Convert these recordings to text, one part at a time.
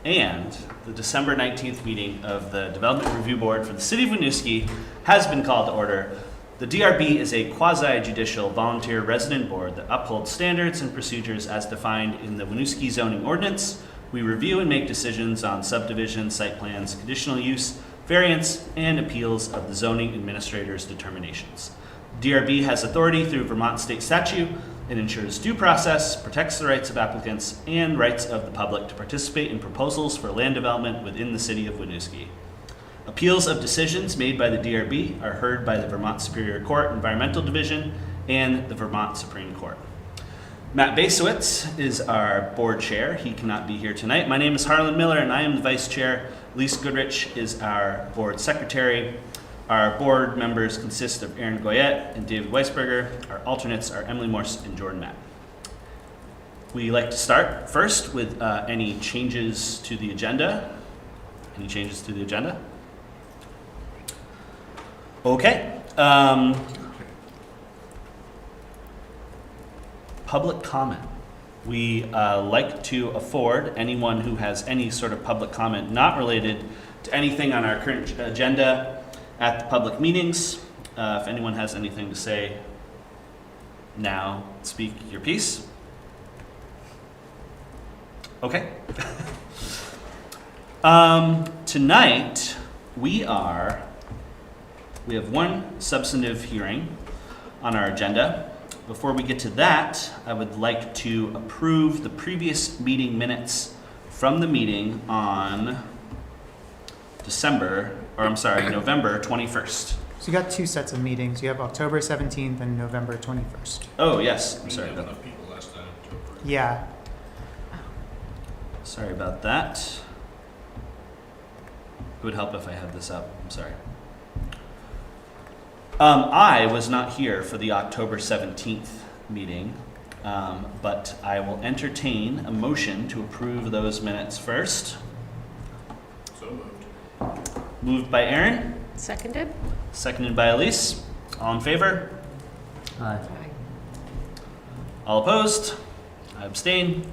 And the December 19th meeting of the Development Review Board for the City of Winooski has been called to order. The DRB is a quasi-judicial volunteer resident board that upholds standards and procedures as defined in the Winooski zoning ordinance. We review and make decisions on subdivision, site plans, conditional use, variance, and appeals of the zoning administrator's determinations. DRB has authority through Vermont state statute and ensures due process, protects the rights of applicants and rights of the public to participate in proposals for land development within the city of Winooski. Appeals of decisions made by the DRB are heard by the Vermont Superior Court Environmental Division and the Vermont Supreme Court. Matt Basowitz is our board chair. He cannot be here tonight. My name is Harlan Miller and I am the vice chair. Lise Goodrich is our board secretary. Our board members consist of Aaron Goyette and David Weisberger. Our alternates are Emily Morse and Jordan Matt. We like to start first with any changes to the agenda. Any changes to the agenda? Okay. Public comment. We like to afford anyone who has any sort of public comment not related to anything on our current agenda at the public meetings. If anyone has anything to say now, speak your piece. Okay. Tonight we have one substantive hearing on our agenda. Before we get to that, I would like to approve the previous meeting minutes from the meeting on November 21st. So you got two sets of meetings. You have October 17th and November 21st. Oh, yes. I'm sorry. Enough people last time. Yeah. Sorry about that. It would help if I had this up. I'm sorry. I was not here for the October 17th meeting, but I will entertain a motion to approve those minutes first. So moved. Moved by Aaron, Seconded? seconded by Elise. All in favor? Aye. All opposed? I abstain.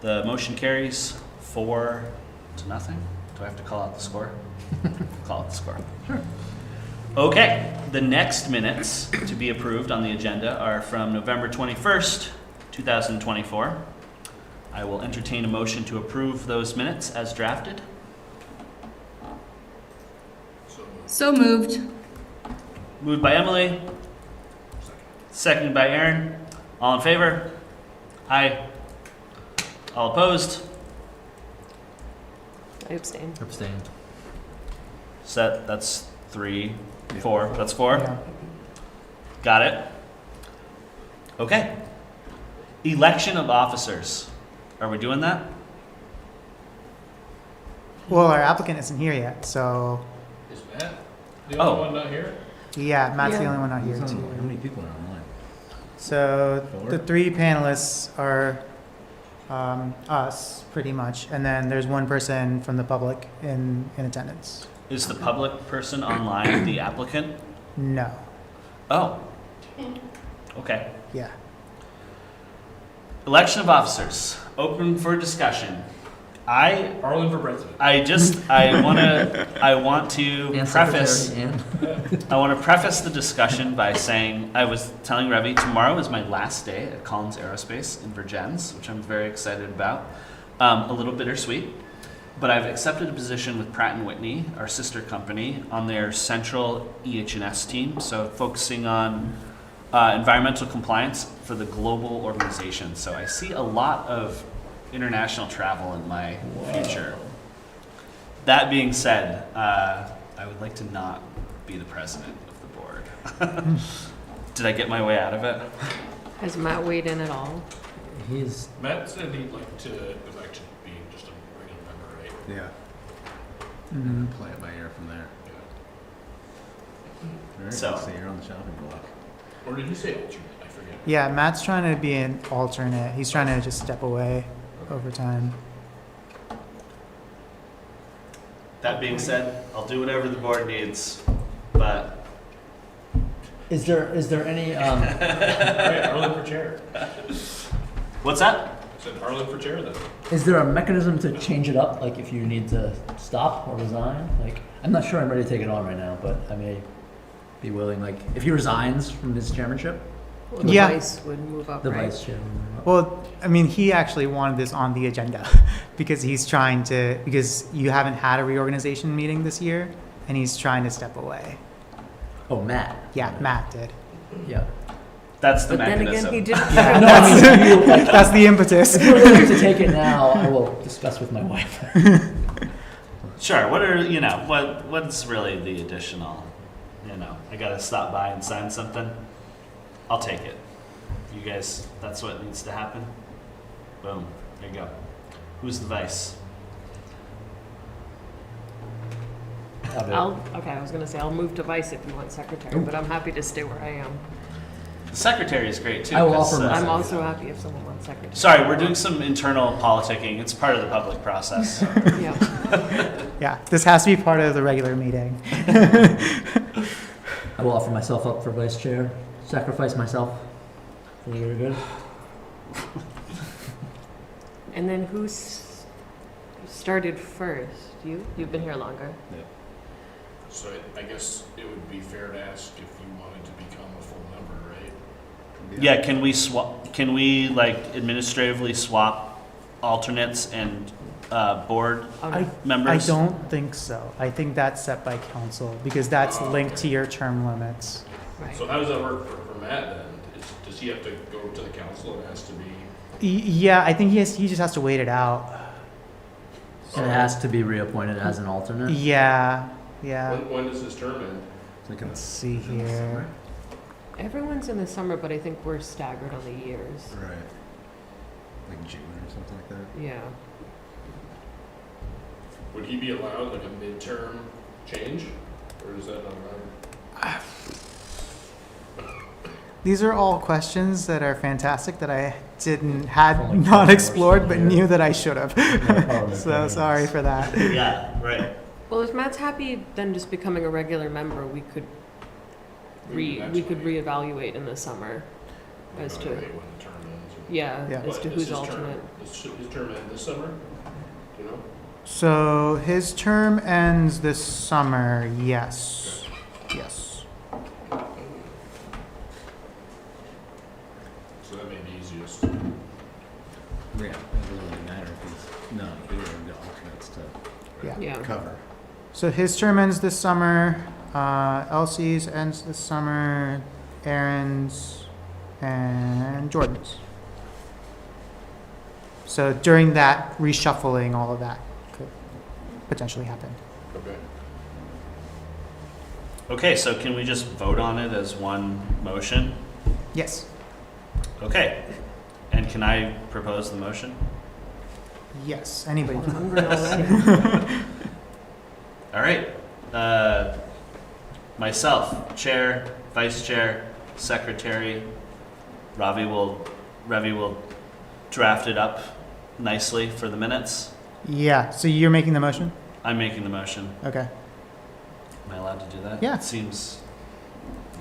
The motion carries 4-0. Do I have to call out the score? Call out the score. Sure. Okay, the next minutes to be approved on the agenda are from November 21st, 2024. I will entertain a motion to approve those minutes as drafted. So moved. Moved by Emily, seconded by Aaron. All in favor? Aye. All opposed? I abstain. Abstained. That's 3, 4. That's 4. Yeah. Got it. Okay. Election of officers. Are we doing that? Well, our applicant isn't here yet, so Is Matt the Oh. only one not here? yeah, Matt's the Yeah. only one not here How too. many people are online? So Four? the three panelists are us, pretty much, and then there's one person from the public in attendance. Is the public person online the applicant? No. Oh. Okay. Yeah. Election of officers. Open for discussion. I Harlan for president. I want to And preface secretary and I want to preface the discussion by saying I was telling Revy tomorrow is my last day at Collins Aerospace in Virgins, which I'm very excited about. A little bittersweet, but I've accepted a position with Pratt & Whitney, our sister company, on their central EH&S team, so focusing on environmental compliance for the global organization. So I see a lot of international travel in my future. That being said, I would like to not be the president of the board. Did I get my way out of it? Has Matt weighed in at all? he's Matt said he'd like to go back to being just a regular member, right? Yeah, Mhm. play it by ear from there. Yeah. All right, So- so you're on the chopping block. Or did you say alternate? I forget. Yeah, Matt's trying to be an alternate. He's trying to just step away over time. That being said, I'll do whatever the board needs, but is there any All right, Harlan for chair. what's that? Send Harlan for chair then. Is there a mechanism to change it up, like if you need to stop or resign? Like, I'm not sure I'm ready to take it on right now, but I may be willing, like, if he resigns from his chairmanship, Well, the Yeah. vice would move up, the right? vice chairman. Well, I mean, he actually wanted this on the agenda because he's trying to, because you haven't had a reorganization meeting this year and he's trying to step away. Oh, Matt. Yeah, Matt did. Yeah. That's the But then mechanism. again, he didn't. Yeah, No, I mean, if you, like, That's the impetus. if you're willing to take it now, I will discuss with my wife. Sure. What are what's really the additional? I gotta stop by and sign something. I'll take it. You guys, that's what needs to happen. Boom. There you go. Who's the vice? I was gonna say, I'll move to vice if you want secretary, but I'm happy to stay where I am. The secretary is great too. I will 'cause, offer I'm myself. also happy if someone wants secretary. Sorry, we're doing some internal politicking. It's part of the public process. Yeah. Yeah, this has to be part of the regular meeting. I will offer myself up for vice chair, sacrifice myself for your good. And then started first? You've been here longer. So I guess it would be fair to ask if you wanted to become a full member, right? Yeah, can we swap? Can we administratively swap alternates and board I members? don't think so. I think that's set by council because that's linked to your term limits. Right. So how does that work for Matt then? Does he have to go to the council? It has to be. Yeah, I think he just has to wait it out. And it has to be reappointed as an alternate. Yeah. When does his term end? Let's see here. Everyone's in the summer, but I think we're staggered on the years. Right. Like June or something like that. Yeah. Would he be allowed like a midterm change, or is that not allowed? These are all questions that are fantastic that I Only not one explored, but person here. knew that I should have. So sorry for that. Yeah, right. Well, if Matt's happy, then just becoming a regular member, we could reevaluate in the summer as to Evaluate when the term ends. yeah, Yeah. as What, to does who's his alternate. Does his term end this summer? Do you know? So his term ends this summer. Yes. Yes. So that may be easiest. Yeah, it doesn't really matter if he's not here and the alternates to Yeah. Yeah. cover. So his term ends this summer. Elsie's ends this summer. Aaron's and Jordan's. So during that reshuffling, all of that could potentially happen. Okay. Okay, so can we just vote on it as one motion? Yes. Okay. And can I propose the motion? Yes. Anybody I'm can. hungry already. All right. Myself, chair, vice chair, secretary. Ravi will draft it up nicely for the minutes. Yeah. So you're making the motion? I'm making the motion. Okay. Am I allowed to do that? Yeah. It seems,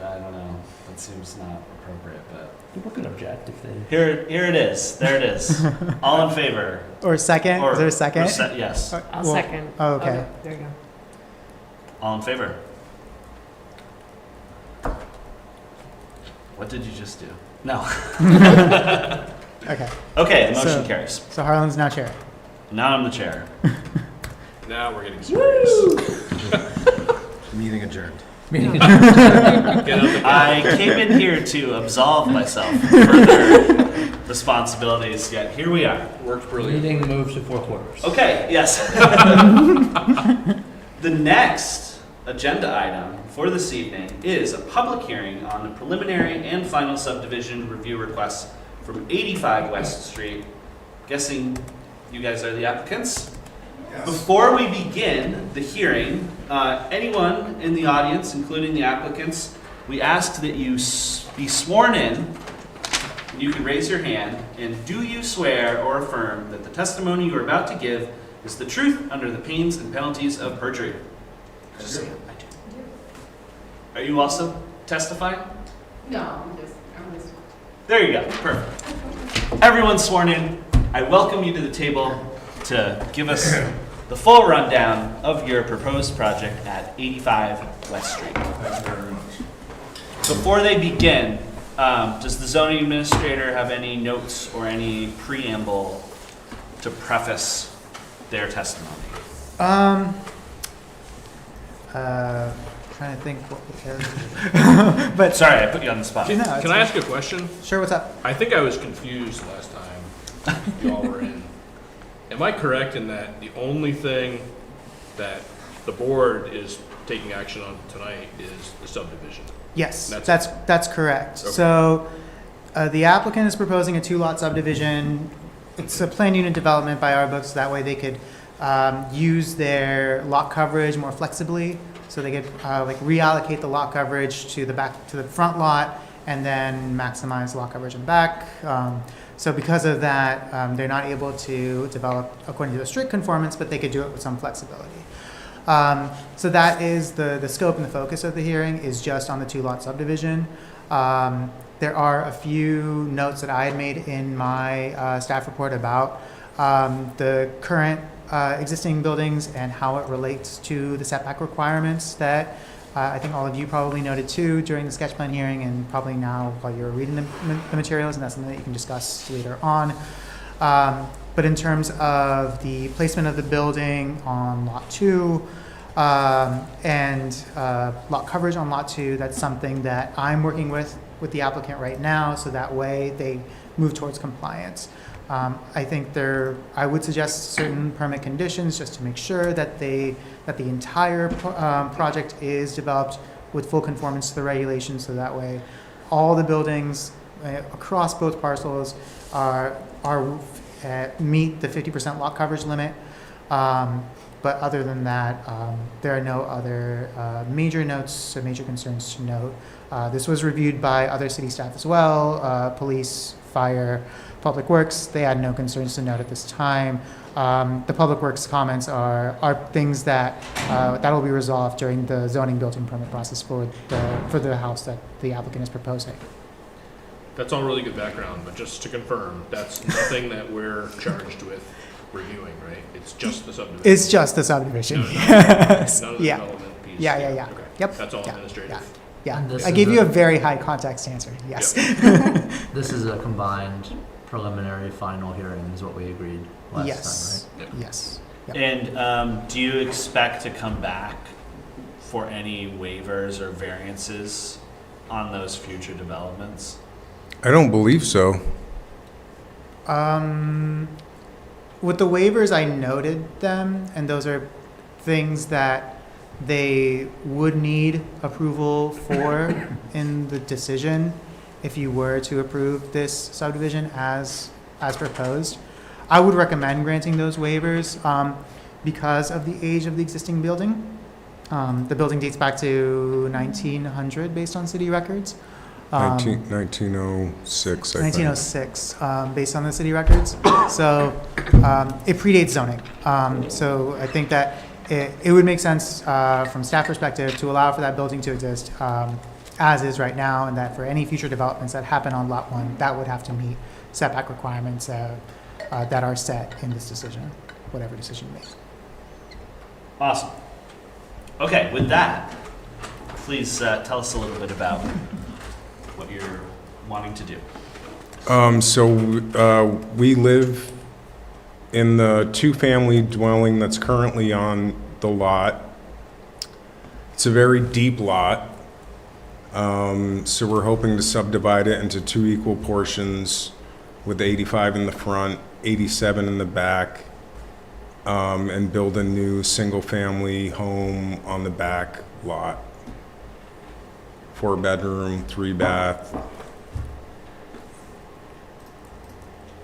I don't know. That seems not appropriate, but People could object if they. here it is. There it is. All in favor? Or second? Is there a second? Yes. I'll Well, second. oh, okay. There you go. All in favor? What did you just do? No. Okay. Okay, the motion So- carries. So Harlan's now chair. Now I'm the chair. Now we're getting serious. Meeting adjourned. Meeting. Get out the I came in here to absolve myself of further responsibilities, yet here we are. Worked brilliant. Meeting moves to 4 quarters. Okay, yes. The next agenda item for this evening is a public hearing on the preliminary and final subdivision review requests from 85 West Street. Guessing you guys are the applicants? Before we begin the hearing, anyone in the audience, including the applicants, we ask that you be sworn in. You can raise your hand, and do you swear or affirm that the testimony you are about to give is the truth under the pains and penalties of perjury? I do. Are you also testifying? No, I'm just. There you go. Perfect. Everyone's sworn in. I welcome you to the table to give us the full rundown of your proposed project at 85 West Street. Thank you very much. Before they begin, does the zoning administrator have any notes or any preamble to preface their testimony? Trying to think what we but Sorry, I put you on the spot. No, Can it's I ask a question? sure, what's up? I think I was confused last time y'all were in. Am I correct in that the only thing that the board is taking action on tonight is the subdivision? Yes, That's- that's correct. Okay. So the applicant is proposing a 2-lot subdivision. It's a planned unit development by our books. That way they could use their lot coverage more flexibly. So they could like reallocate the lot coverage to the front lot and then maximize lot coverage in the back. So because of that, they're not able to develop according to the strict conformance, but they could do it with some flexibility. So that is the scope and the focus of the hearing is just on the 2-lot subdivision. There are a few notes that I had made in my staff report about the current existing buildings and how it relates to the setback requirements that I think all of you probably noted too during the sketch plan hearing and probably now while you're reading the materials, and that's something that you can discuss later on. But in terms of the placement of the building on lot 2 and lot coverage on lot 2, that's something that I'm working with the applicant right now, so that way they move towards compliance. I think I would suggest certain permit conditions just to make sure that the entire project is developed with full conformance to the regulations, so that way all the buildings across both parcels meet the 50% lot coverage limit. But other than that, there are no other major notes or major concerns to note. This was reviewed by other city staff as well, police, fire, Public Works. They had no concerns to note at this time. The Public Works comments are things that will be resolved during the zoning building permit process for the house that the applicant is proposing. That's all really good background, but just to confirm, that's nothing that we're charged with reviewing, right? It's just the subdivision? It's just the subdivision. None of the Yeah. development piece? Yeah. Okay. Yep. That's all Yeah. administrative? Yeah. And this I is gave you a- a very high context answer. Yes. This is a combined preliminary final hearing is what we agreed last Yes. time, right? Yes. Yep. And do you expect to come back for any waivers or variances on those future developments? I don't believe so. With the waivers, I noted them, and those are things that they would need approval for in the decision if you were to approve this subdivision as proposed. I would recommend granting those waivers because of the age of the existing building. The building dates back to 1900 based on city records. 1906, I think. 1906, based on the city records. So it predates zoning. So I think that it would make sense from staff perspective to allow for that building to exist as is right now, and that for any future developments that happen on Lot 1, that would have to meet setback requirements that are set in this decision, whatever decision you make. Awesome. Okay, with that, please tell us a little bit about what you're wanting to do. We live in the 2-family dwelling that's currently on the lot. It's a very deep lot. So we're hoping to subdivide it into 2 equal portions with 85 in the front, 87 in the back, and build a new single-family home on the back lot. 4-bedroom, 3-bath.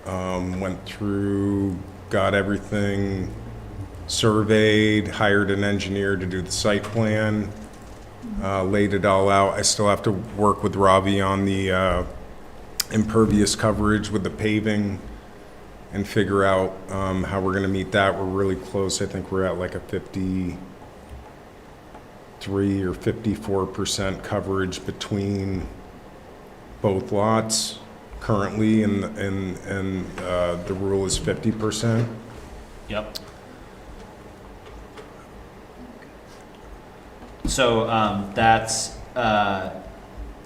Went through, got everything surveyed, hired an engineer to do the site plan, laid it all out. I still have to work with Ravi on the impervious coverage with the paving and figure out how we're gonna meet that. We're really close. I think we're at like a 53 or 54% coverage between both lots. currently, and the rule is 50%. Yep. So that's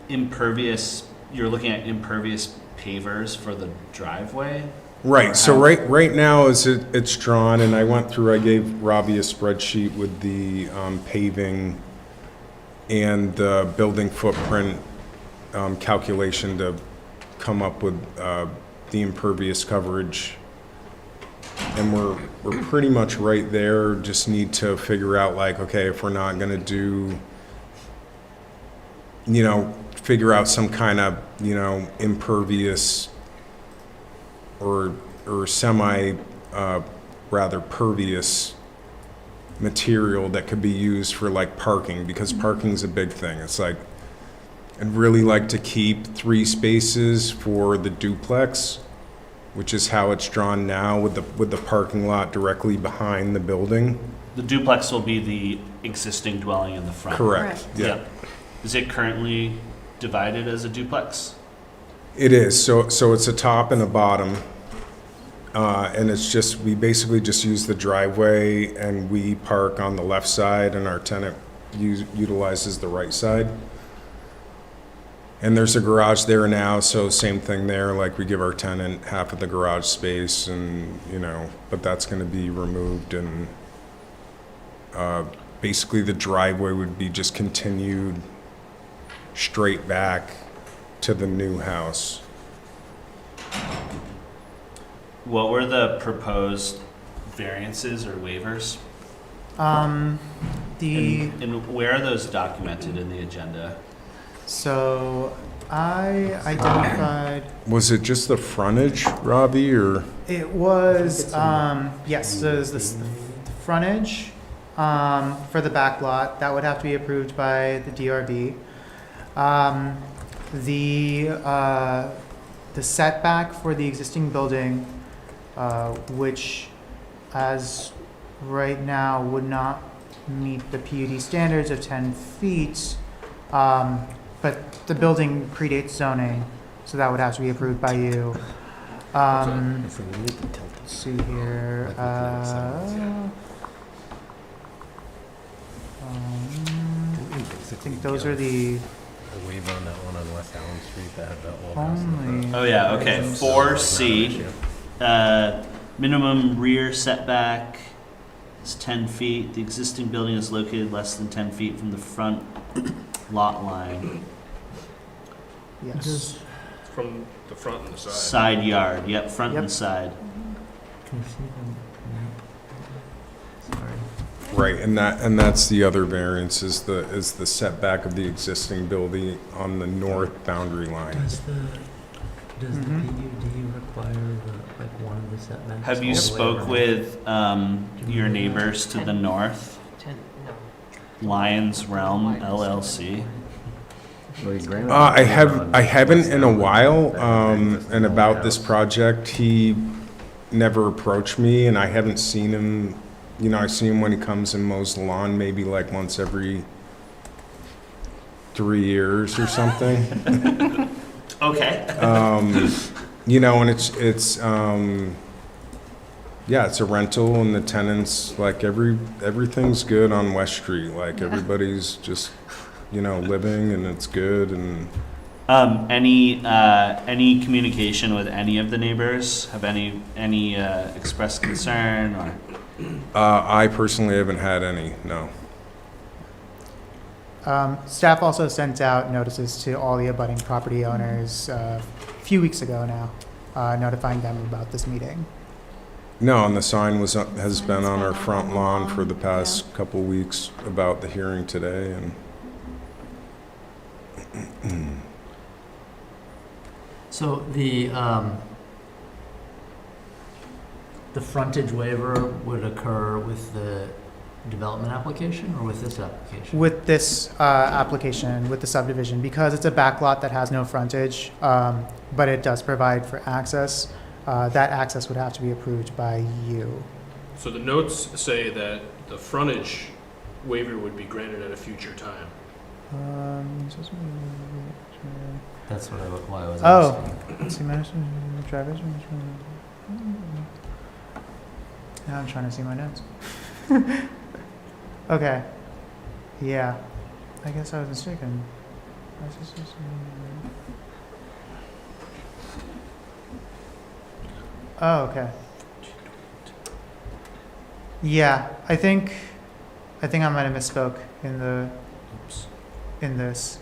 impervious, you're looking at impervious pavers for the driveway? Right, so How- right now as it's drawn, and I gave Robbie a spreadsheet with the paving and the building footprint calculation to come up with the impervious coverage. And we're pretty much right there, just need to figure out like, okay, if we're not gonna do, figure out some kind of, impervious or semi, rather pervious material that could be used for like parking, because parking's a big thing. It's like, I'd really like to keep 3 spaces for the duplex, which is how it's drawn now with the parking lot directly behind the building. The duplex will be the existing dwelling in the front. Correct, yeah. Yep. Is it currently divided as a duplex? It is, so it's a top and a bottom. And it's just, we basically just use the driveway and we park on the left side and our tenant utilizes the right side. And there's a garage there now, so same thing there, like we give our tenant half of the garage space and, but that's gonna be removed and basically the driveway would be just continued straight back to the new house. What were the proposed variances or waivers? And where are those documented in the agenda? So I identified, Was it just the frontage, Robbie, or? it was, yes, so it was the frontage for the back lot. That would have to be approved by the DRB. The setback for the existing building, which as right now would not meet the PUD standards of 10 feet, but the building predates zoning, so that would have to be approved by you. Let's see here. I think those are the A waiver on that one on West Allen Street that had the old house in the front. only. Oh, yeah, okay. 4C, minimum rear setback is 10 feet. The existing building is located less than 10 feet from the front lot line. Yes. From the front and the side. Side yard, yep, front Yep. and side. Can you see them? Sorry. Right, and that's the other variance, is the setback of the existing building on the north boundary line. Does the Mhm. PUD require one of the setbacks? Have you all the way spoke around? with your neighbors to the north? Lions Realm LLC? Well, he granted I it on haven't West in a Allen while, Street, that had access to and the old about this house. project, he never approached me, and I haven't seen him, I see him when he comes and mows the lawn, maybe like once every 3 years or something. Okay. And it's a rental, and the tenants, like, everything's good on West Street, like, everybody's just, living, and it's good, and Any communication with any of the neighbors? Have any expressed concern or? I personally haven't had any, no. Staff also sent out notices to all the abutting property owners a few weeks ago now, notifying them about this meeting. No, and the sign has been on our front lawn for the past couple weeks about the hearing today, and So the frontage waiver would occur with the development application or with this application? With this application, with the subdivision, because it's a backlot that has no frontage, but it does provide for access, that access would have to be approved by you. So the notes say that the frontage waiver would be granted at a future time. That's why I was Oh. asking. See my drivers. Now I'm trying to see my notes. Okay. Yeah. I guess I was mistaken. Oh, okay. Yeah, I think I might have misspoke in this.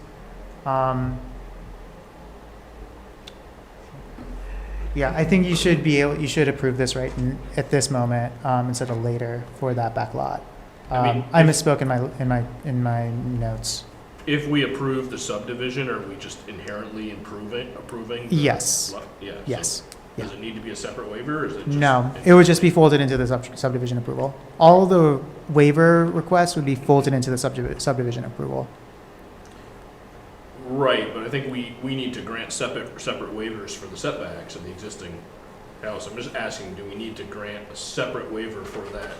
Yeah, I think you should approve this at this moment, instead of later for that back lot. I mean, I misspoke in my notes. If we approve the subdivision, are we just inherently approving? the Yes. lot? Yeah. so Yes. Does it need to be a separate waiver, or is it just? No, it would just be folded into the subdivision approval. All the waiver requests would be folded into the subdivision approval. Right, but I think we need to grant separate waivers for the setbacks of the existing house. I'm just asking, do we need to grant a separate waiver for that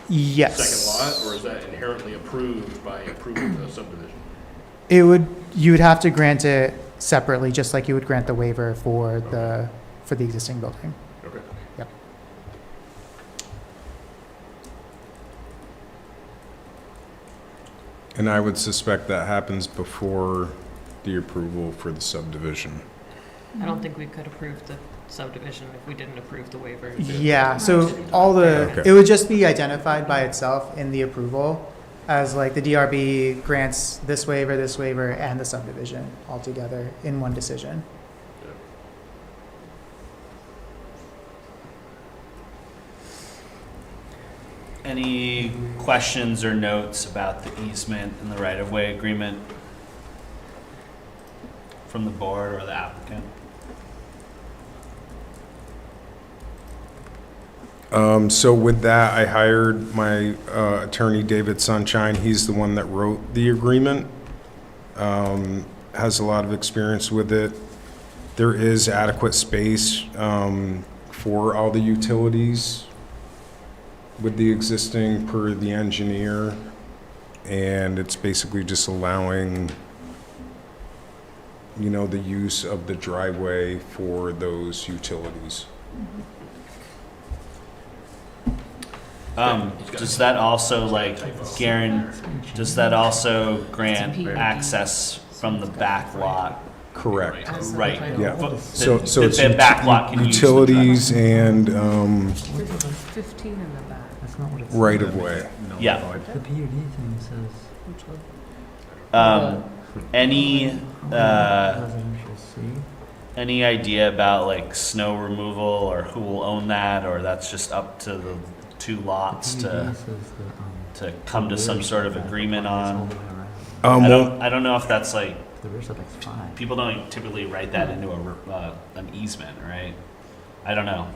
Yes. second lot, or is that inherently approved by approving the subdivision? You would have to grant it separately, just like you would grant the waiver for the existing building. Okay. Yep. And I would suspect that happens before the approval for the subdivision. I don't think we could approve the subdivision if we didn't approve the waivers. Yeah, so Okay. it would just be identified by itself in the approval as like the DRB grants this waiver, and the subdivision all together in one decision. Any questions or notes about the easement and the right-of-way agreement from the board or the applicant? So with that, I hired my attorney, David Sunshine. He's the one that wrote the agreement. Has a lot of experience with it. There is adequate space for all the utilities with the existing per the engineer. And it's basically just allowing, the use of the driveway for those utilities. Does that also does that also grant access from the back lot? Correct. Right. Yeah. But So the it's back lot can use the utilities and 15 in the back. That's not what it says. right of way. Yeah. The PUD thing says Which one? Any residential C. any idea about like snow removal or who will own that, or that's just up to the two lots The PUD to says the, come to some sort of agreement all on? the way around. I don't know if that's like, The rear setback's fine. people don't typically write that into an easement, right? I don't know.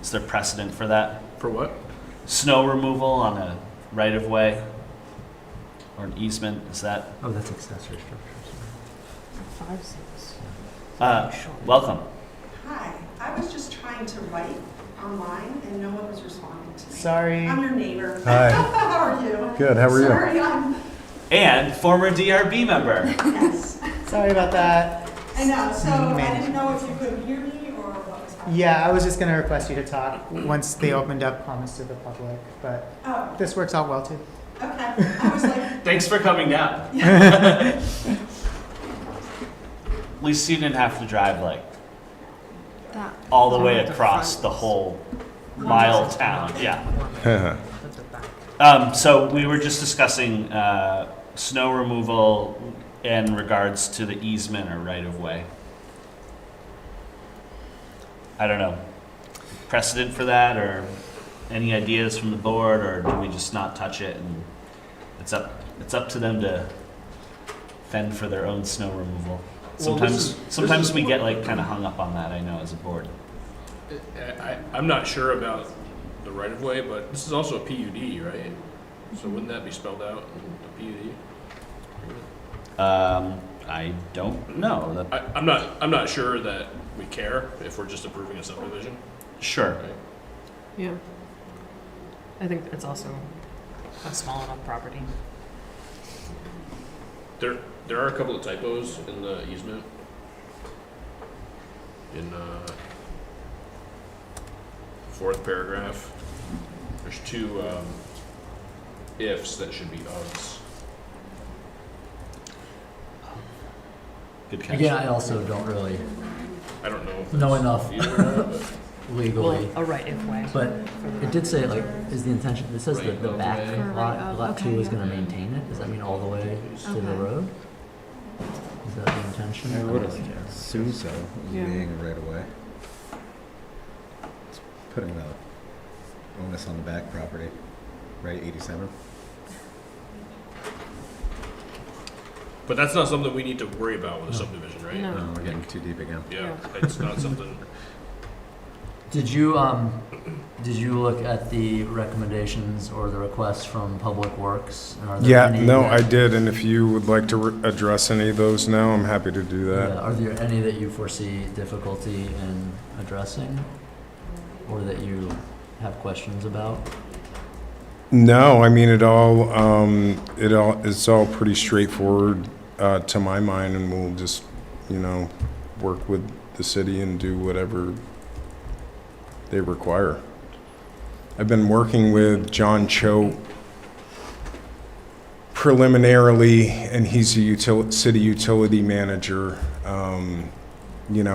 Is there precedent for that? For what? Snow removal on a right of way or an easement, is that? Oh, that's accessory structure. 5, 6. Welcome. Hi, I was just trying to write online and no one was responding to me. Sorry. I'm your neighbor. Hi. How are you? Good, how are you? Sorry, I'm, And former DRB member. yes. Sorry about that. I know, so I Man. didn't know if you could hear me or what was happening. Yeah, I was just gonna request you to talk once they opened up comments to the public, but Oh, this works out well too. okay. I was like, Thanks for coming down. At least you didn't have to drive like That. all the way The across front. the whole mile town, yeah. That's the back. So we were just discussing snow removal in regards to the easement or right of way. I don't know. Precedent for that, or any ideas from the board, or do we just not touch it and it's up to them to fend for their own snow removal? Well, this Sometimes is- we get like kind of hung up on that, I know, as a board. I'm not sure about the right of way, but this is also a PUD, right? So wouldn't that be spelled out in the PUD? I don't know. I'm not sure that we care if we're just approving a subdivision. Sure. Right? Yeah. I think it's also a small enough property. There are a couple of typos in the easement. In fourth paragraph, there's two ifs that should be ofs. Good catch. Again, I also don't really I don't know if know that's enough either or not, but legally. Well, a right-of way. But it did say, like, is the intention, it says that the Right back of way. lot, lot two Okay, is gonna yeah. maintain it? Does that mean all the way to the Okay. road? Is that the intention? I don't would really care. assume so, Yeah. being right away. It's putting the onus on the back property, right, 87? But that's not something we need to worry about with a subdivision, right? No. No, we're getting too deep again. Yeah, it's not something. Did you look at the recommendations or the requests from Public Works? And are there Yeah, any no, that- I did, and if you would like to address any of those now, I'm happy to do Yeah, that. are there any that you foresee difficulty in addressing? Or that you have questions about? No, I mean, it's all pretty straightforward to my mind, and we'll just, work with the city and do whatever they require. I've been working with John Cho preliminarily, and he's a city utility manager,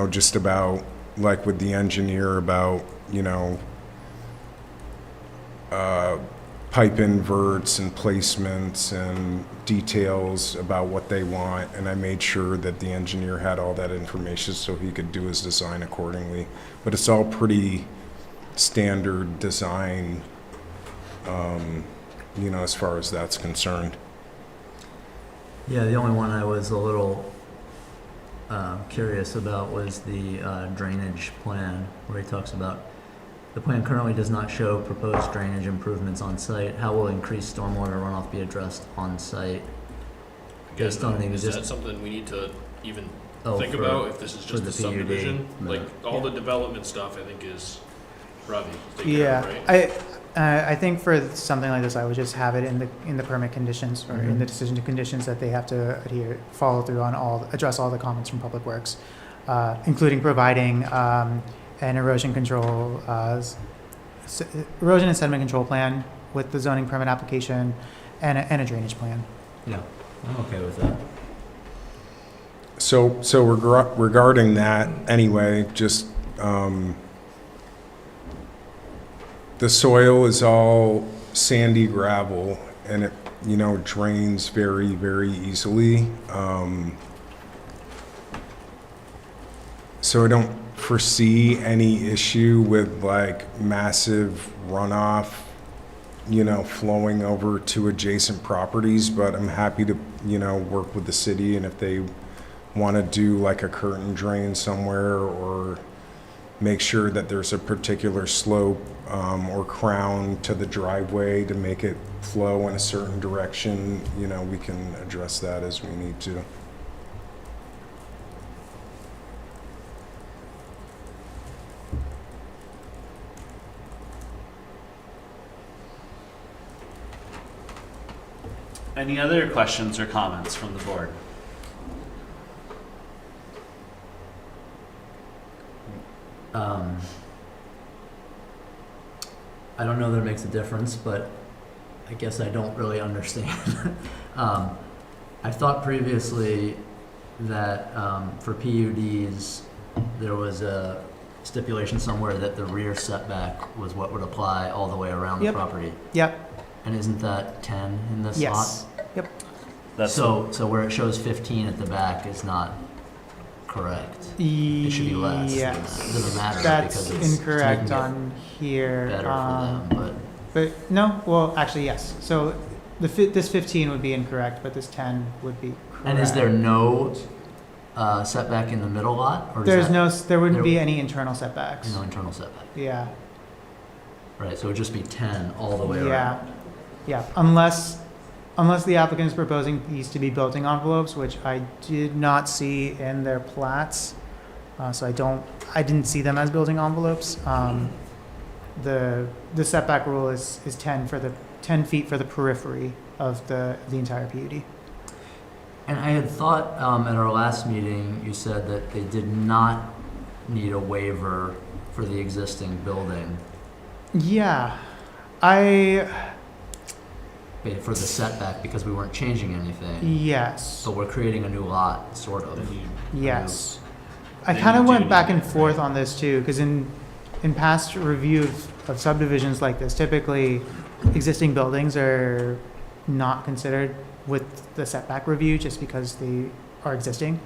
just about, like with the engineer, about, pipe inverts and placements and details about what they want, and I made sure that the engineer had all that information so he could do his design accordingly. But it's all pretty standard design, as far as that's concerned. Yeah, the only one I was a little curious about was the drainage plan, where he talks about the plan currently does not show proposed drainage improvements on site. How will increased stormwater runoff be addressed on site? Based on the Is that exist- something we need to even Oh, think for- about if this is for just the a subdivision? No. Like, all the development stuff, I think, is Robbie taking care Yeah, of, right? I think for something like this, I would just have it in the permit conditions or in the decision to conditions that they have to follow through on address all the comments from Public Works, including providing an erosion control, erosion and sediment control plan with the zoning permit application and a drainage plan. Yeah, I'm okay with that. So regarding that, anyway, just, the soil is all sandy gravel, and it, drains very, very easily. So I don't foresee any issue with like massive runoff, flowing over to adjacent properties, but I'm happy to, work with the city, and if they want to do like a curtain drain somewhere or make sure that there's a particular slope or crown to the driveway to make it flow in a certain direction, we can address that as we need to. Any other questions or comments from the board? I don't know that it makes a difference, but I guess I don't really understand. I thought previously that for PUDs, there was a stipulation somewhere that the rear setback was what would apply all the way around the Yep. property. Yep, And isn't that 10 in this lot? yes, That's So where it shows 15 at the back is not correct. It should be less than that. It Yes. doesn't matter That's because it's incorrect making it on here. better for them, But no, well, actually, yes. So this 15 would be incorrect, but this 10 would be correct. And is there no setback in the middle lot? Or is There's that there wouldn't there- be any internal setbacks. no internal setback? Yeah, Right, so it would just be 10 all the way around. yeah, yeah. Unless the applicant is proposing these to be building envelopes, which I did not see in their plats. So I didn't see them as building envelopes. The setback rule is 10 feet for the periphery of the entire PUD. And I had thought at our last meeting, you said that they did not need a waiver for the existing building, Yeah, for the setback, because we weren't changing anything. yes, But we're creating a new lot, sort of. Then you- yes. I Then kind you of do went back need and it, forth right? on this too, because in past review of subdivisions like this, typically existing buildings are not considered with the setback review just because they are existing.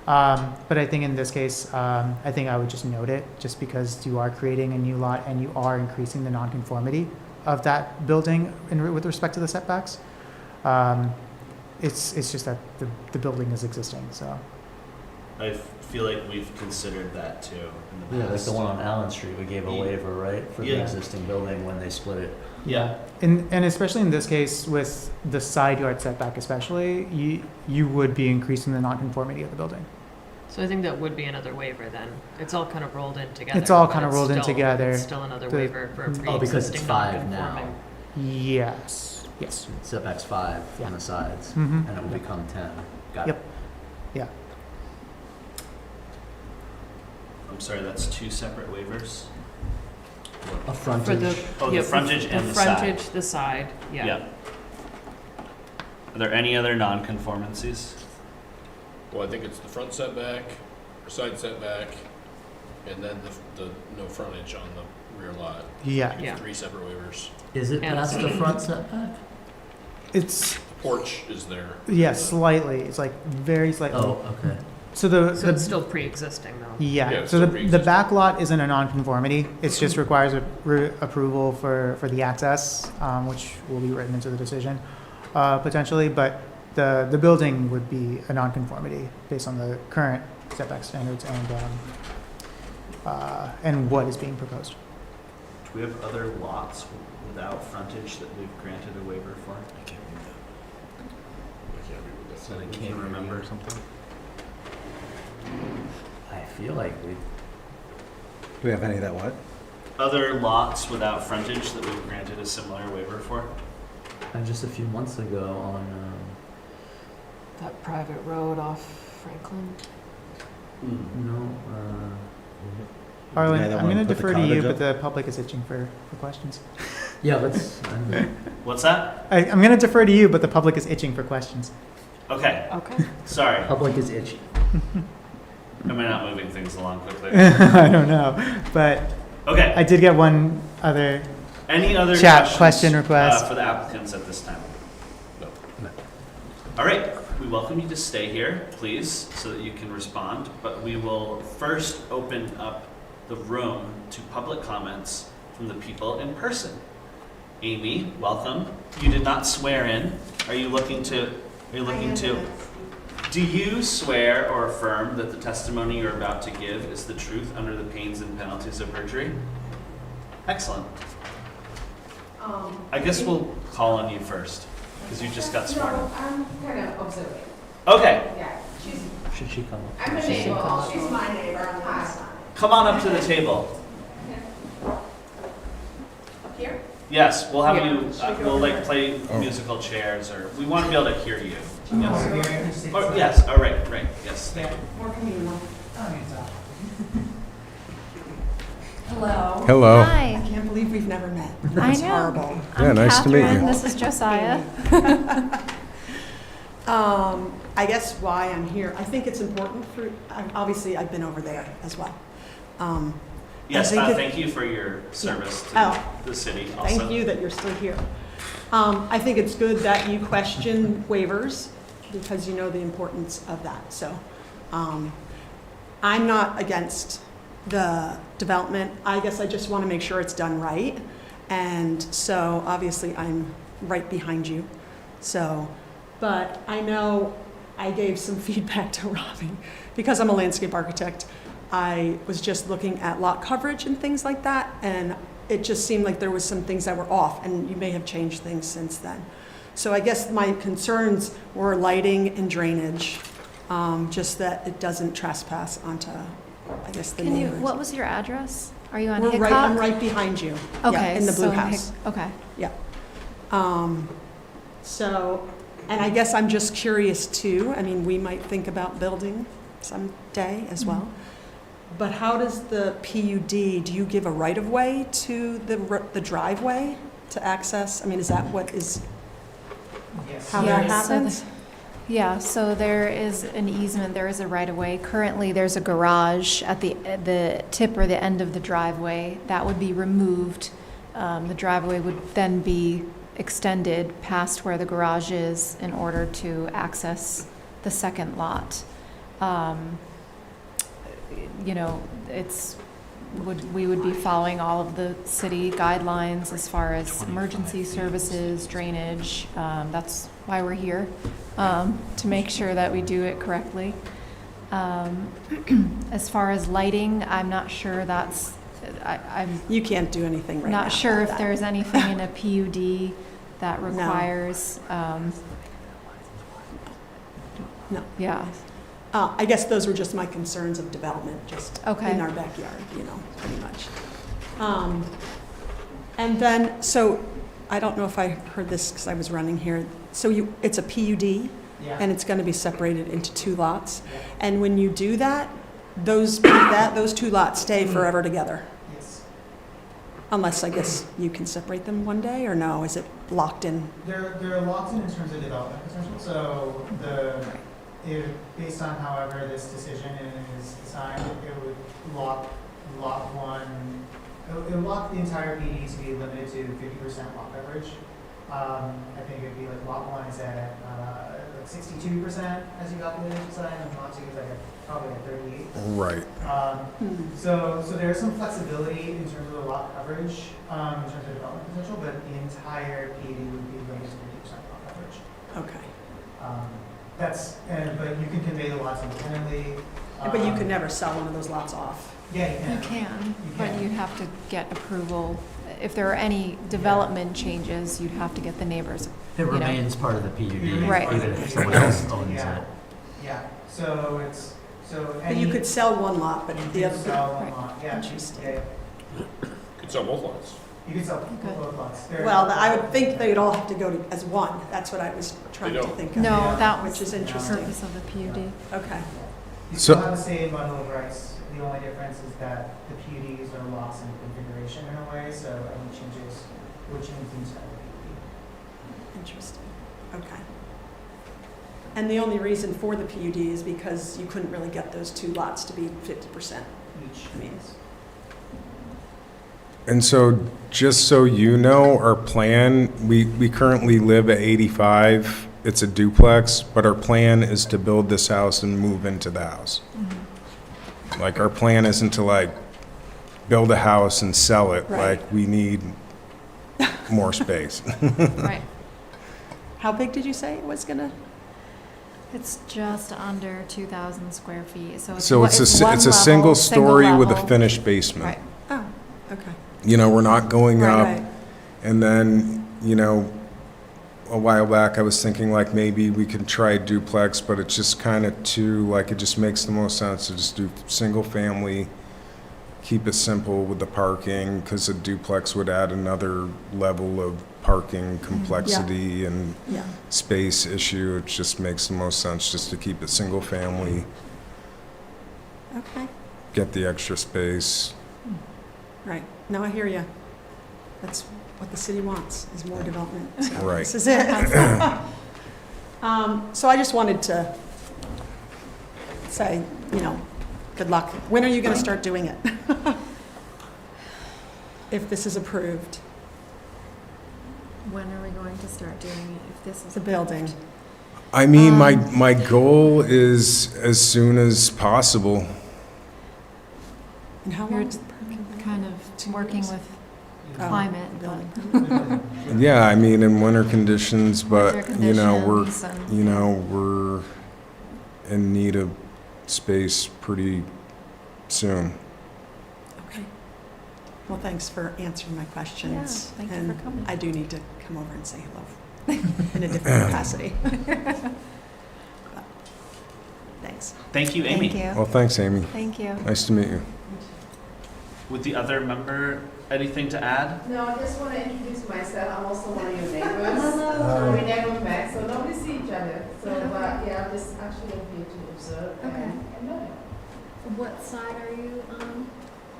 But I think in this case, I think I would just note it, just because you are creating a new lot and you are increasing the nonconformity of that building with respect to the setbacks. It's just that the building is existing, so. I feel like we've considered that too in the Yeah, like past. the one on Allen Street, we gave a Yeah. waiver, right, for the Yeah. existing building when they split it. Yeah, And especially in this case, with the side yard setback especially, you would be increasing the nonconformity of the building. So I think that would be another waiver then. It's all kind of rolled in together. It's all but kind of rolled in still- together. It's still another The- waiver for a Oh, pre-existing because it's 5 now. non-conforming. Yes, yes. Setback's 5 Yeah. on the sides, Mm-hmm. and it will become 10. Got Yep. it. I'm sorry, that's 2 separate waivers? A For the, frontage. Oh, the yeah, frontage and the side. frontage, the side, yeah. Are there any other non-conformancies? Well, I think it's the front setback, side setback, and then the no frontage on the rear lot. I Yeah, think Yeah. it's 3 separate waivers. Is it And- past the front setback? it's, Porch is there. yeah, slightly, it's like very slightly. Oh, okay. So the, So it's still pre-existing though. Yeah, yeah, it's so still the pre-existing. back lot isn't a nonconformity, it just requires approval for the access, which will be written into the decision, potentially, but the building would be a nonconformity based on the current setback standards and what is being proposed. Do we have other lots without frontage that we've granted a waiver for? I can't read that. I can't read what that So they says. can't remember remember something? I feel like we, Do we have any of that what? Other lots without frontage that we've granted a similar waiver for? just a few months ago on, That private road off Franklin. no, Arlen, Yeah, that I'm one going to put the defer to you, cottage but up? the public is itching for questions. yeah, let's, What's that? I'm going to defer to you, but the public is itching for questions. Okay, Okay. sorry. public is itchy. Am I not moving things along quickly? I don't know, but Okay, I did get one other. any other Chat, questions? question request. For the applicants at this time? No. All right, we welcome you to stay here, please, so that you can respond, but we will first open up the room to public comments from the people in person. Amy, welcome. You did not swear in. Are you looking to, do you swear or affirm that the testimony you're about to give is the truth under the pains and penalties of perjury? Excellent. I guess we'll call on you first, because you just got sworn in. No, I'm kind of observing. Okay, Yeah, she's, Should she come up? I'm a She should neighbor, come up. she's my neighbor on the other side. come on up to the table. Up here? Yes, we'll have Yeah. you, we'll like play musical chairs, or, we want to be able to hear you. Yes. Oh, yes, all right, right, yes. Thank you. More communal. Hello. Hello. I can't believe we've never met. I It's know. horrible. Yeah, nice to meet Catherine, you. this is Josiah. I guess why I'm here, I think it's important for, obviously, I've been over there as well. Yes, think it- thank you for your service to Oh. the city also. Thank you that you're still here. I think it's good that you question waivers because you know the importance of that. So I'm not against the development. I guess I just want to make sure it's done right. And so obviously I'm right behind you. So, but I know I gave some feedback to Robbie because I'm a landscape architect. I was just looking at lot coverage and things like that, and it just seemed like there was some things that were off, and you may have changed things since then. So I guess my concerns were lighting and drainage, just that it doesn't trespass onto, I guess, the Can you, neighbors. what was your address? Are you on We're Hickok? right, I'm right behind you. Yeah, Okay. in the blue so house. Okay. So And I guess I'm just curious too, I mean, we might think about building someday as well. But how does the PUD, do you give a right-of-way to the driveway to access? I mean, is that what is, Yes. how Yeah, that so happens? Yeah, so there is an easement, there is a right-of-way. Currently, there's a garage at the tip or the end of the driveway. That would be removed. The driveway would then be extended past where the garage is in order to access the second lot. You know, we would be following all of the city guidelines as far as emergency services, drainage. That's why we're here, to make sure that we do it correctly. As far as lighting, I'm not sure I'm You can't do anything right now. not sure about if that. there's anything in a PUD that requires, No. yeah. I guess those were just my concerns of development, just Okay. in our backyard, you know, pretty much. And then, so, I don't know if I heard this because I was running here. So it's a PUD, Yeah. and it's going to be separated into 2 lots? And when you do that, those 2 lots stay forever together? Yes. Unless, I guess, you can separate them one day, or no? Is it locked in? They're locked in terms of development potential, so based on however this decision is designed, it would lock lot one, it would lock the entire PD to be limited to 50% lot coverage. I think it'd be like lot one is at like 62% as you got the initial design, and lot two is like probably at 38. Right. So there's some flexibility in terms of the lot coverage, in terms of development potential, but the entire PD would be limited to 50% lot coverage. Okay. But you can convey the lots independently. But you could never sell one of those lots off? Yeah, you You can. can, but can. you'd have to get approval. If there are any development changes, you'd have to get the neighbors. It know. remains part of the PUD, Right. even if someone else owns Yeah. it. Yeah, so it's, so But you could sell one lot, but you the could other... sell one Right. lot, yeah. Interesting. Yeah, Could sell both lots. you could sell Okay. both lots. They're- Well, I would think they'd all have to go to, as one. That's what I was trying They to don't. think of. No, Yeah. that Which was is the interesting. purpose of the PUD. Okay. You So- still have the same bundle of rights. The only difference is that the PUDs are lost in configuration in a way, so any changes would change the entire PUD. Interesting. Okay. And the only reason for the PUD is because you couldn't really get those 2 lots to be 50% Each means. And so, just so you know, our plan, we currently live at 85. It's a duplex, but our plan is to build this house and move into the house. Like, our plan isn't to like build a house and sell it. Right. Like, we need more space. Right. How big did you say it was gonna? It's just under 2,000 square feet, so it's So one- it's one a level, single story with a level. finished basement. Right. Oh, okay. You know, we're not going up. Right. And then, you know, a while back, I was thinking like maybe we could try duplex, but it's just kind of too, like, it just makes the most sense to just do single family, keep it simple with the parking, because a duplex would add another level of parking complexity and Yeah. space issue. It just makes the most sense just to keep it single family, Okay. get the extra space. Right. No, I hear you. That's what the city wants, is more development. So Right. This is it. So I just wanted to say, you know, good luck. When are you going to start doing it? If this is approved, When are we going to start doing it if this is the building? I mean, my goal is as soon as possible. And how You're long? kind of working with Oh, climate, building. Yeah, I mean, in winter conditions, but, winter you know, we're, conditions and- you know, we're in need of space pretty soon. Okay. Well, thanks for answering my questions. Yeah, thank you And for coming. I do need to come over and say hello in a different capacity. But Thanks. Thank you, Amy. Thank you. Well, thanks, Amy. Thank you. Nice to meet you. Would the other member, anything to add? No, I just want to introduce myself. I'm also one of your neighbors. We never met, so let me see yeah, this actually I'm here to observe Okay. and learn. What side are you on?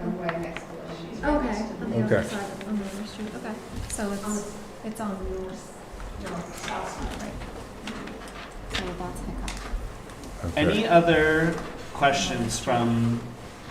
I'm right next to her. She's right Okay, next to on me. the other Okay. side, on the other street, okay. So On it's on the north, south side. right. So that's hiccup. Okay. Any other questions from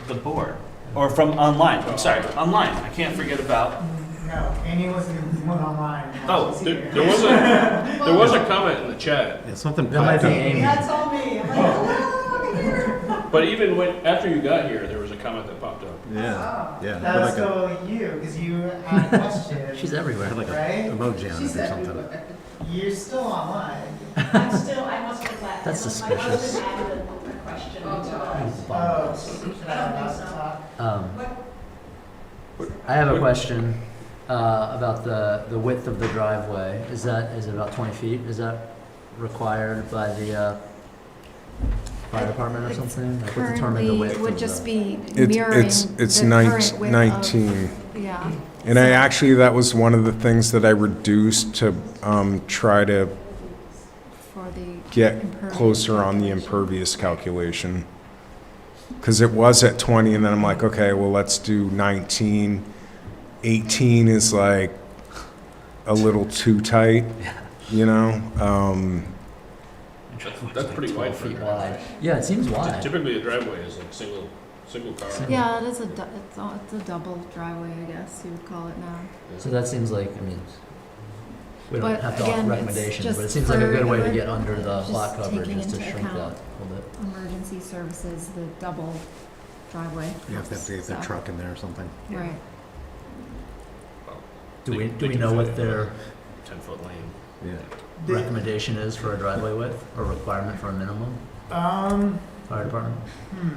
the board? Or from online? I'm sorry, online. I can't forget about. No, Amy was the one online. Oh, She's There here. there was a comment in the chat, Yeah, something That might popped be up. Amy. That's all me. I'm like, hello, I'm here. but even after you got here, there was a comment that popped up. Yeah, yeah. That was still you, because you had a question. She's everywhere. I had like Right? a emoji on She's it or something. everywhere. You're still online. I'm still, I must have left. That's Unless suspicious. My husband added a question into it. Oh, should I I don't not think so. talk? I have a question about the width of the driveway. Is it about 20 feet? Is that required by the fire department or something? Like, what determined the width Currently, it would of just the- be It's, mirroring it's the current width 19. of, yeah. And I actually, that was one of the things that I reduced to try to For the get impervious closer on the calculation. impervious calculation. Because it was at 20, and then I'm like, okay, well, let's do 19. 18 is like a little too tight, you know? That's pretty wide for a feet driveway. wide. Yeah, it seems wide. Typically, a driveway is like single car. Yeah, it is it's a double driveway, I guess you would call it now. So that seems like, I mean, we don't But have to again, offer it's recommendations, but it just seems like a good way to for- get under the just lot coverage taking is to into shrink that a account little bit. Emergency services, the double driveway. You have to get the So, truck in there or something. Right. Do we They know can what fit in their a 10-foot lane. Yeah. recommendation is for a driveway width, or requirement for a minimum, Um, fire department? hmm,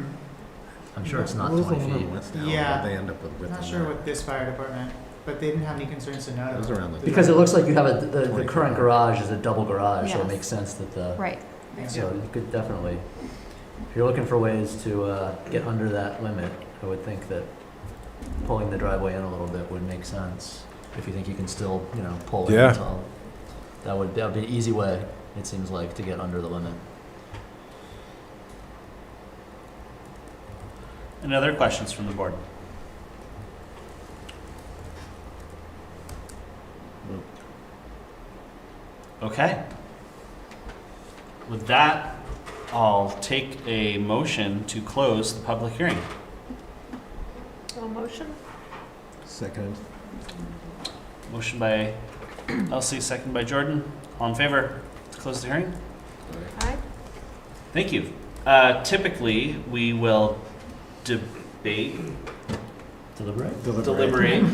I'm sure it's not What was the 20 one feet. on West now? Yeah. How'd they end up with width not on sure that? what this fire department, but they didn't have any concerns to note. It was around the- Because it looks like you have the 20 current feet. garage is a double garage, so it Yes. makes sense that the, Right. so you could definitely, if you're looking for ways to get under that limit, I would think that pulling the driveway in a little bit would make sense. If you think you can still, pull in Yeah. until, that would be an easy way, it seems like, to get under the limit. Any other questions from the board? Okay. With that, I'll take a motion to close the public hearing. No motion? Second. Motion by Elsie, second by Jordan. All in favor to close the hearing? Aye. Thank you. Typically, we will debate, Deliberate? deliberate.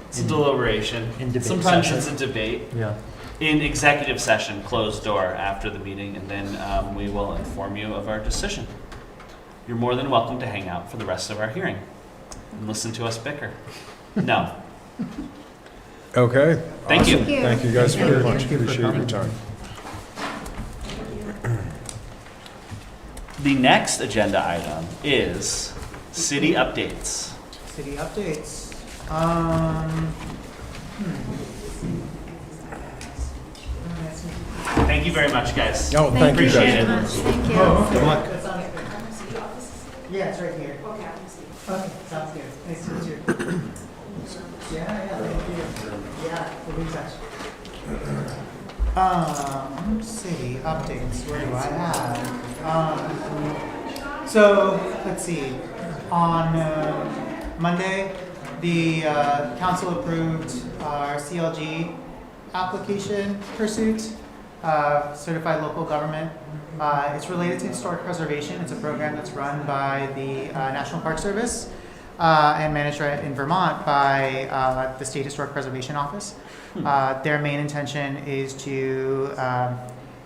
It's a deliberation. In debate Sometimes session. it's a debate. Yeah. In executive session, closed door after the meeting, and then we will inform you of our decision. You're more than welcome to hang out for the rest of our hearing and listen to us bicker. No. Okay. Thank you. Awesome. Thank you guys very much. Thank you for Appreciate your coming. time. The next agenda item is city updates. City updates. Thank you very much, guys. Oh, thank you Appreciate guys. it. Thank you. Good luck. Yeah, it's right here. Okay, I can see. Okay, sounds good. Nice to meet you. Yeah, thank you. Yeah, we'll be in touch. City updates, what do I have? So, let's see, on Monday, the council approved our CLG application pursuit, Certified Local Government. It's related to historic preservation. It's a program that's run by the National Park Service and managed in Vermont by the State Historic Preservation Office. Their main intention is to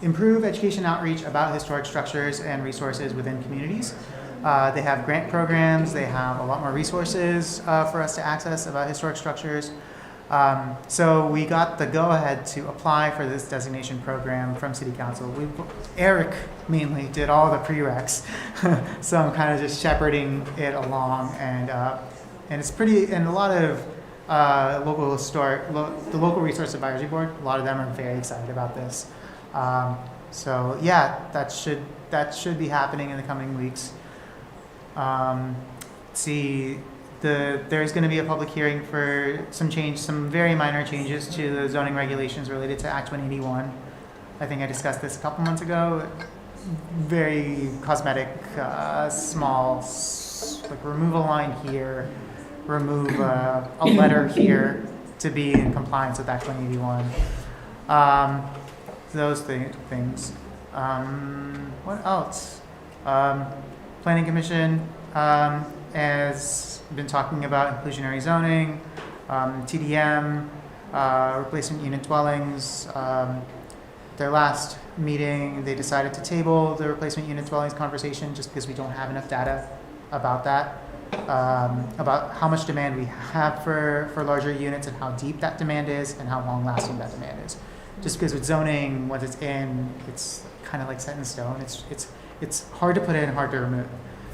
improve education outreach about historic structures and resources within communities. They have grant programs. They have a lot more resources for us to access about historic structures. So we got the go-ahead to apply for this designation program from City Council. Eric mainly did all the prereqs, so I'm kind of just shepherding it along, and it's pretty. And a lot of the local resource advisory board, a lot of them are very excited about this. So yeah, that should be happening in the coming weeks. See, there's going to be a public hearing for some very minor changes to the zoning regulations related to Act 181. I think I discussed this a couple months ago. Very cosmetic, small, like remove a line here, remove a letter here to be in compliance with Act 181. Those things. What else? Planning Commission has been talking about inclusionary zoning, TDM, replacement unit dwellings. Their last meeting, they decided to table the replacement unit dwellings conversation just because we don't have enough data about that, about how much demand we have for larger units and how deep that demand is and how long lasting that demand is. Just because with zoning, once it's in, it's kind of like set in stone. It's hard to put in, hard to remove.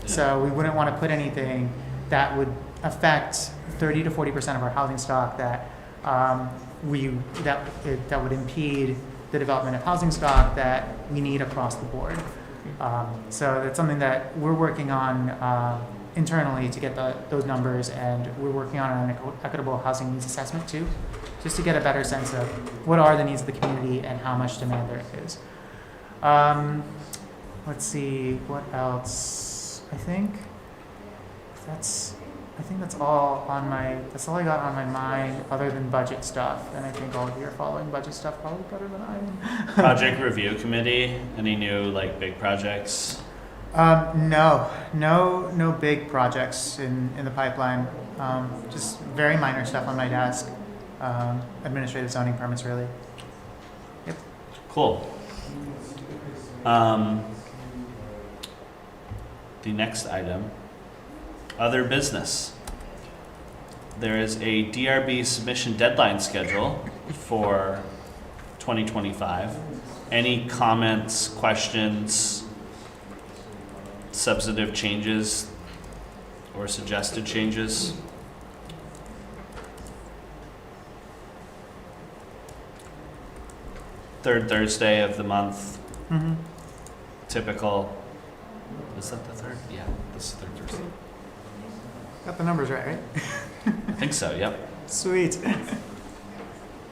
So we wouldn't want to put anything that would affect 30 to 40% of our housing stock that that would impede the development of housing stock that we need across the board. So that's something that we're working on internally to get those numbers, and we're working on an equitable housing needs assessment too, just to get a better sense of what are the needs of the community and how much demand there is. Let's see, what else? I think that's all that's all I got on my mind other than budget stuff. And I think all of you are following budget stuff probably better than I am. Project Review Committee, any new like big projects? No big projects in the pipeline. Just very minor stuff on my desk. Administrative zoning permits, really. Yep. Cool. The next item, other business. There is a DRB submission deadline schedule for 2025. Any comments, questions, substantive changes, or suggested changes? Third Thursday of the month, Mm-hmm. typical. Is that the third? Yeah, this is the third Thursday. Got the numbers right? I think so, yep. Sweet.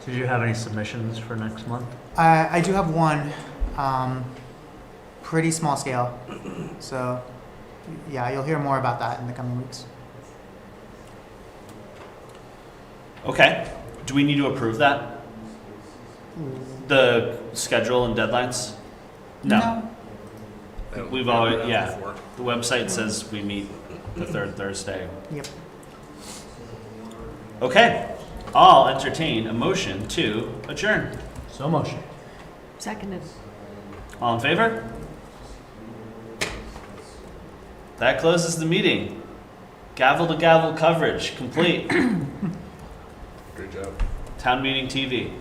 Did you have any submissions for next month? I do have one, pretty small scale. So, yeah, you'll hear more about that in the coming weeks. Okay. Do we need to approve that? The schedule and deadlines? No. We've always, yeah. Before. The website says we meet the third Thursday. Yep. Okay. I'll entertain a motion to adjourn. So motion. Seconded. All in favor? That closes the meeting. Gavel to gavel coverage complete. Great job. Town Meeting TV.